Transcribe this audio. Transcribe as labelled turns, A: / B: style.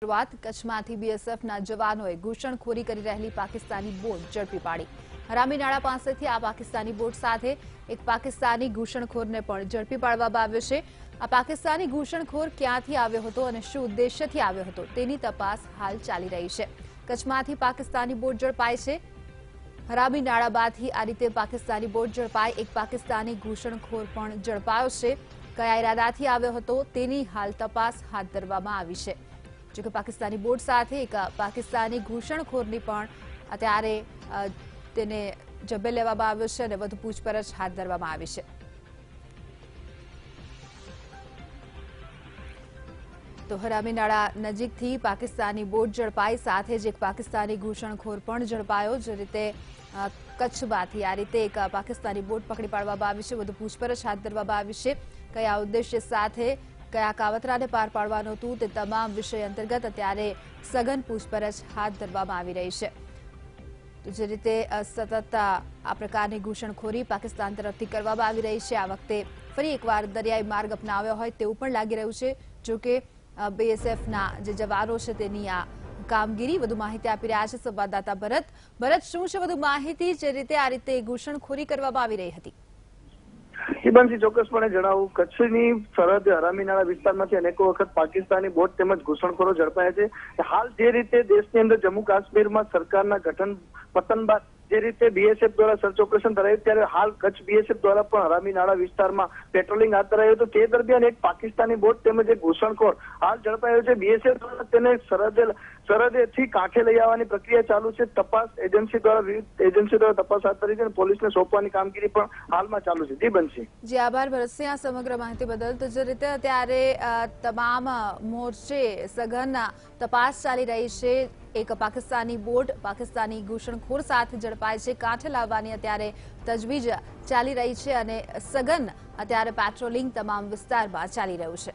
A: શરૂઆત કચ્છમાંથી બીએસએફના જવાનોએ ઘૂસણખોરી કરી રહેલી પાકિસ્તાની બોટ ઝડપી પાડી। હરામીનાળા પાસેથી આ પાકિસ્તાની બોટ સાથે એક પાકિસ્તાની ઘૂસણખોરને પણ ઝડપી પાડવામાં આવ્યો છે। આ પાકિસ્તાની ઘૂસણખોર ક્યાંથી આવ્યો હતો અને શું ઉદ્દેશ્યથી આવ્યો હતો તેની તપાસ હાલ ચાલી રહી છે। કચ્છમાંથી પાકિસ્તાની બોટ ઝડપાઈ છે। હરામીનાળા બાદથી આ રીતે પાકિસ્તાની બોટ ઝડપાઈ, એક પાકિસ્તાની ઘૂસણખોર પણ ઝડપાયો છે। કયા ઇરાદાથી આવ્યો હતો તેની હાલ તપાસ હાથ ધરવામાં આવી છે। જો કે પાકિસ્તાની બોટ સાથે એક પાકિસ્તાની ઘૂસણખોરની પણ અત્યારે તેને જબ્બે લેવામાં આવ્યો છે અને વધુ પૂછપરછ હાથ ધરવામાં આવી છે। તો હરામીનાળા નજીકથી પાકિસ્તાની બોટ ઝડપાઈ, સાથે જ એક પાકિસ્તાની ઘૂસણખોર પણ ઝડપાયો। જે રીતે કચ્છમાંથી આ રીતે એક પાકિસ્તાની બોટ પકડી પાડવામાં આવી છે, વધુ પૂછપરછ હાથ ધરવામાં આવી છે। કયા ઉદ્દેશ્ય સાથે કયા કાવતરાને પાર પાડવાનું હતું તે તમામ વિષય અંતર્ગત અત્યારે સઘન પૂછપરછ હાથ ધરવામાં આવી રહી છે। તો જે રીતે સતત આ પ્રકારની ઘૂસણખોરી પાકિસ્તાન તરફથી કરવામાં આવી રહી છે, આ વખતે ફરી એકવાર દરિયાઈ માર્ગ અપનાવ્યો હોય તેવું પણ લાગી રહ્યું છે। જો કે બીએસએફના જે જવાનો છે તેની આ કામગીરી, વધુ માહિતી આપી રહ્યા છે સંવાદદાતા ભરત, શું છે વધુ માહિતી? જે રીતે આ રીતે ઘૂસણખોરી કરવામાં આવી રહી હતી।
B: હિમાંશી, ચોક્કસપણે જણાવું, કચ્છની સરહદે હરામીનાળા વિસ્તારમાંથી અનેકો વખત પાકિસ્તાની બોટ તેમજ ઘૂસણખોરો ઝડપાયા છે। હાલ જે રીતે દેશની અંદર જમ્મુ કાશ્મીરમાં સરકારના ગઠન પતન બાદ જે રીતે બીએસએફ દ્વારા સર્ચ ઓપરેશન કરાયું, ત્યારે હાલ કચ્છ બીએસએફ દ્વારા પણ હરામીનાળા વિસ્તારમાં પેટ્રોલિંગ હાથ ધરાયું હતું। તે દરમિયાન એક પાકિસ્તાની બોટ તેમજ એક ઘૂસણખોર હાલ ઝડપાયો છે। બીએસએફ દ્વારા તેને સરહદેથી કાંઠે લઈ આવવાની પ્રક્રિયા ચાલુ છે। તપાસ એજન્સી દ્વારા વિવિધ એજન્સી દ્વારા તપાસ હાથ ધરી છે અને પોલીસને સોંપવાની કામગીરી પણ હાલમાં ચાલુ છે। જી બનશી।
A: જી આભાર ભરતસિંહ આ સમગ્ર માહિતી બદલ। તો જે રીતે અત્યારે તમામ મોરચે સઘન તપાસ ચાલી રહી છે। એક પાકિસ્તાની બોટ પાકિસ્તાની ઘૂસણખોર સાથે ઝડપાય છે, કાંઠે લાવવાની અત્યારે તજવીજ ચાલી રહી છે અને સઘન અત્યારે પેટ્રોલિંગ તમામ વિસ્તારમાં ચાલી રહ્યું છે।